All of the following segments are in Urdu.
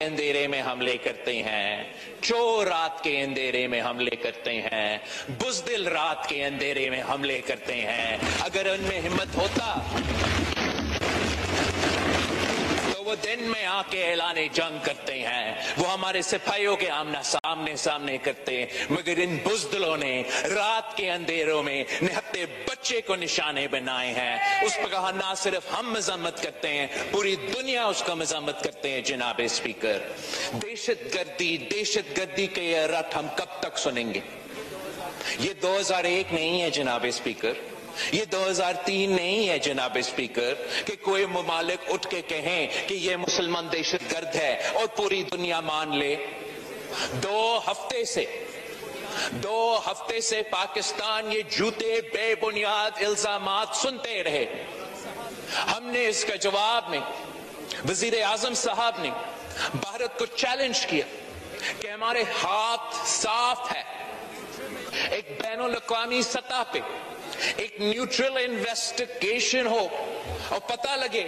اندھیرے میں حملے کرتے ہیں، چور رات کے اندھیرے میں حملے کرتے ہیں، بزدل رات کے اندھیرے میں حملے کرتے ہیں۔ اگر ان میں ہمت ہوتا تو وہ دن میں آ کے اعلان جنگ کرتے ہیں، وہ ہمارے سپاہیوں کے آمنا سامنے کرتے ہیں، مگر ان بزدلوں نے رات کے اندھیروں میں نہتے بچے کو نشانے بنائے ہیں۔ اس پر کہا نہ صرف ہم مذمت کرتے ہیں، پوری دنیا اس کا مذمت کرتے ہیں۔ جناب اسپیکر، دہشت گردی کے یہ رٹ ہم کب تک سنیں گے؟ یہ 2001 نہیں ہے جناب اسپیکر، یہ 2003 نہیں ہے جناب اسپیکر کہ کوئی ممالک اٹھ کے کہیں کہ یہ مسلمان دہشت گرد ہے اور پوری دنیا مان لے۔ 2 ہفتے سے پاکستان یہ جھوٹے بے بنیاد الزامات سنتے رہے۔ ہم نے اس کا جواب میں وزیر اعظم صاحب نے بھارت کو چیلنج کیا کہ ہمارے ہاتھ صاف ہے، ایک بین الاقوامی سطح پہ ایک نیوٹرل انویسٹیگیشن ہو اور پتہ لگے،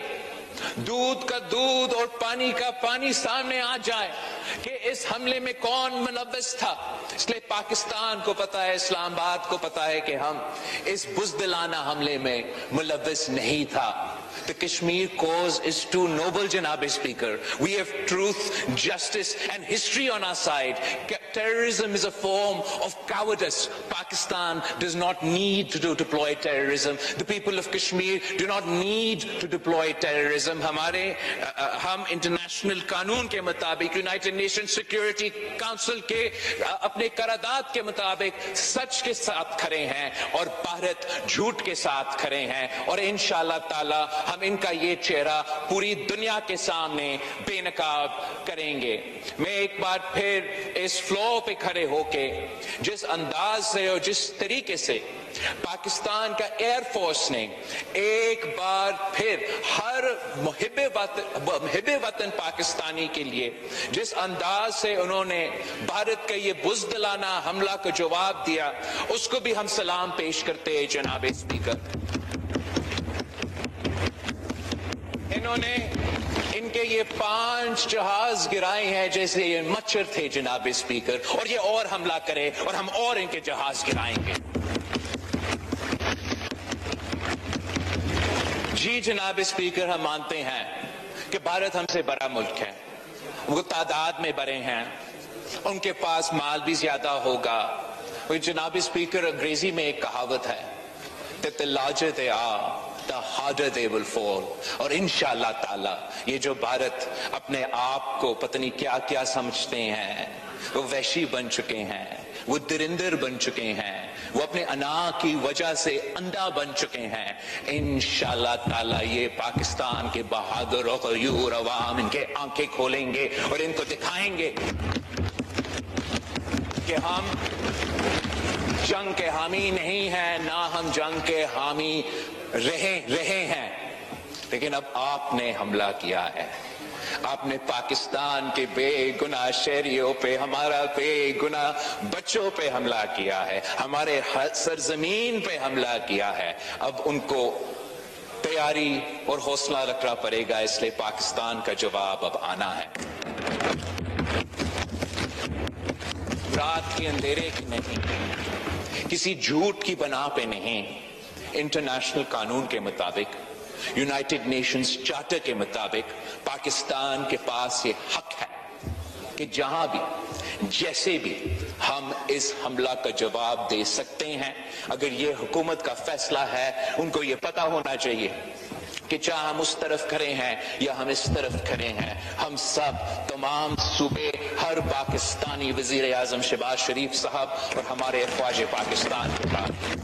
دودھ کا دودھ اور پانی کا پانی سامنے آ جائے کہ اس حملے میں کون ملوث تھا۔ اس لیے پاکستان کو پتا ہے، اسلام آباد کو پتا ہے کہ ہم اس بزدلانہ حملے میں ملوث نہیں تھا۔ The Kashmir cause is too noble, Janab Speaker. We have truth, justice and history on our side. Terrorism is a form of cowardice. Pakistan does not need to deploy terrorism. The people of Kashmir do not need to deploy terrorism. ہم انٹرنیشنل قانون کے مطابق، یونائٹڈ نیشن سیکورٹی کاؤنسل کے اپنے قرارداد کے مطابق سچ کے ساتھ کھڑے ہیں اور بھارت جھوٹ کے ساتھ کھڑے ہیں، اور انشاءاللہ تعالی ہم ان کا یہ چہرہ پوری دنیا کے سامنے بے نقاب کریں گے۔ میں ایک بار پھر اس فلور پہ کھڑے ہو کے جس انداز سے اور جس طریقے سے پاکستان کا ایئر فورس نے ایک بار پھر ہر محب وطن پاکستانی کے لیے جس انداز سے انہوں نے بھارت کا یہ بزدلانہ حملہ کا جواب دیا، اس کو بھی ہم سلام پیش کرتے ہیں جناب اسپیکر۔ انہوں نے ان کے یہ 5 جہاز گرائے ہیں جیسے یہ مچھر تھے جناب اسپیکر، اور یہ اور حملہ کرے اور ہم اور ان کے جہاز گرائیں گے۔ جی جناب اسپیکر، ہم مانتے ہیں کہ بھارت ہم سے بڑا ملک ہے، وہ تعداد میں بڑے ہیں، ان کے پاس مال بھی زیادہ ہوگا۔ جناب اسپیکر، انگریزی میں ایک کہاوت ہے that the larger they are, the harder they will fall. اور انشاءاللہ تعالی یہ جو بھارت اپنے آپ کو پتہ نہیں کیا کیا سمجھتے ہیں، وہ وحشی بن چکے ہیں، وہ درندر بن چکے ہیں، وہ اپنے انا کی وجہ سے اندھا بن چکے ہیں، انشاءاللہ تعالی یہ پاکستان کے بہادر اور غیور عوام ان کے آنکھیں کھولیں گے اور ان کو دکھائیں گے کہ ہم جنگ کے حامی نہیں ہیں، نہ ہم جنگ کے حامی رہے ہیں، لیکن اب آپ نے حملہ کیا ہے، آپ نے پاکستان کے بے گناہ شہریوں پہ، ہمارا بے گناہ بچوں پہ حملہ کیا ہے، ہمارے سرزمین پہ حملہ کیا ہے۔ اب ان کو تیاری اور حوصلہ رکھنا پڑے گا، اس لیے پاکستان کا جواب اب آنا ہے۔ رات کے اندھیرے کی نہیں، کسی جھوٹ کی بنا پہ نہیں، انٹرنیشنل قانون کے مطابق، یونائٹڈ نیشنز چارٹر کے مطابق پاکستان کے پاس یہ حق ہے کہ جہاں بھی جیسے بھی ہم اس حملہ کا جواب دے سکتے ہیں۔ اگر یہ حکومت کا فیصلہ ہے، ان کو یہ پتہ ہونا چاہیے کہ چاہے ہم اس طرف کھڑے ہیں یا ہم اس طرف کھڑے ہیں، ہم سب تمام صوبے، ہر پاکستانی، وزیر اعظم شہباز شریف صاحب اور ہمارے افواج پاکستان کے ساتھ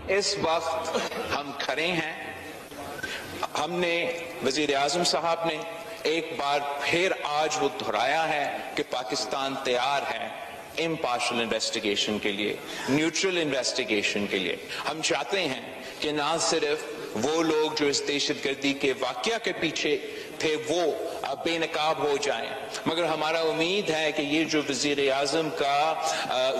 اس وقت ہم کھڑے ہیں۔ ہم نے وزیر اعظم صاحب نے ایک بار پھر آج وہ دہرایا ہے کہ پاکستان تیار ہے امپارشل انویسٹیگیشن کے لیے، نیوٹرل انویسٹیگیشن کے لیے۔ ہم چاہتے ہیں کہ نہ صرف وہ لوگ جو اس دہشت گردی کے واقعہ کے پیچھے تھے وہ اب بے نقاب ہو جائیں، مگر ہمارا امید ہے کہ یہ جو وزیر اعظم کا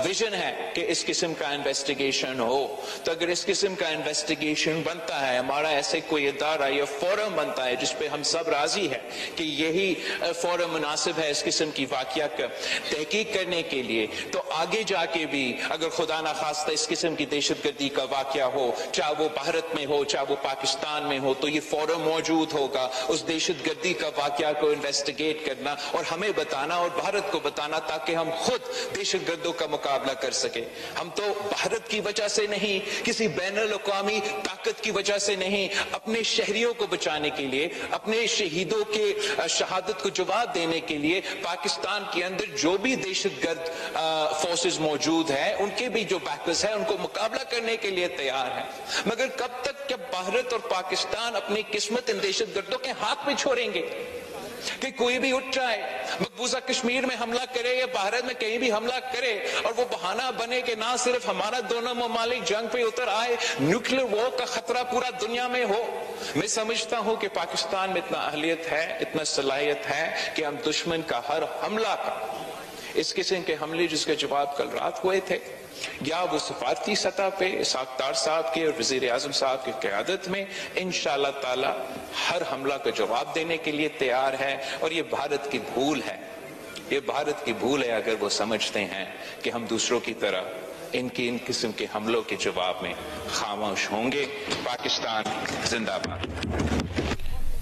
ویژن ہے کہ اس قسم کا انویسٹیگیشن ہو، تو اگر اس قسم کا انویسٹیگیشن بنتا ہے، ہمارا ایسے کوئی ادارہ یا فورم بنتا ہے جس پہ ہم سب راضی ہیں کہ یہی فورم مناسب ہے اس قسم کی واقعہ کا تحقیق کرنے کے لیے، تو آگے جا کے بھی اگر خدا نخواستہ اس قسم کی دہشت گردی کا واقعہ ہو، چاہے وہ بھارت میں ہو چاہے وہ پاکستان میں ہو، تو یہ فورم موجود ہوگا اس دہشت گردی کا واقعہ کو انویسٹیگیٹ کرنا اور ہمیں بتانا اور بھارت کو بتانا، تاکہ ہم خود دہشت گردوں کا مقابلہ کر سکیں۔ ہم تو بھارت کی وجہ سے نہیں، کسی بین الاقوامی طاقت کی وجہ سے نہیں، اپنے شہریوں کو بچانے کے لیے، اپنے شہیدوں کے شہادت کو جواب دینے کے لیے پاکستان کے اندر جو بھی دہشت گرد فورسز موجود ہیں ان کے بھی جو بیکرز ہیں ان کو مقابلہ کرنے کے لیے تیار ہیں۔ مگر کب تک جب بھارت اور پاکستان اپنی قسمت ان دہشت گردوں کے ہاتھ میں چھوڑیں گے کہ کوئی بھی اٹھ جائے، مقبوضہ کشمیر میں حملہ کرے یا بھارت میں کہیں بھی حملہ کرے اور وہ بہانہ بنے کہ نہ صرف ہمارا دونوں ممالک جنگ پہ اتر آئے، نیوکلیر وار کا خطرہ پورا دنیا میں ہو۔ میں سمجھتا ہوں کہ پاکستان میں اتنا اہلیت ہے، اتنا صلاحیت ہے کہ ہم دشمن کا ہر حملہ کا، اس قسم کے حملے جس کے جواب کل رات ہوئے تھے، یا وہ سفارتی سطح پہ اسحاق ڈار صاحب کے اور وزیر اعظم صاحب کی قیادت میں انشاءاللہ تعالی ہر حملہ کا جواب دینے کے لیے تیار ہے۔ اور یہ بھارت کی بھول ہے، یہ بھارت کی بھول ہے اگر وہ سمجھتے ہیں کہ ہم دوسروں کی طرح ان قسم کے حملوں کے جواب میں خاموش ہوں گے۔ پاکستان زندہ باد۔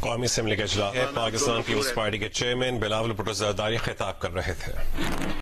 قومی اسمبلی کا اجلاس پاکستان پیپلز پارٹی کے چیئرمین بلاول بھٹو زرداری خطاب کر رہے تھے۔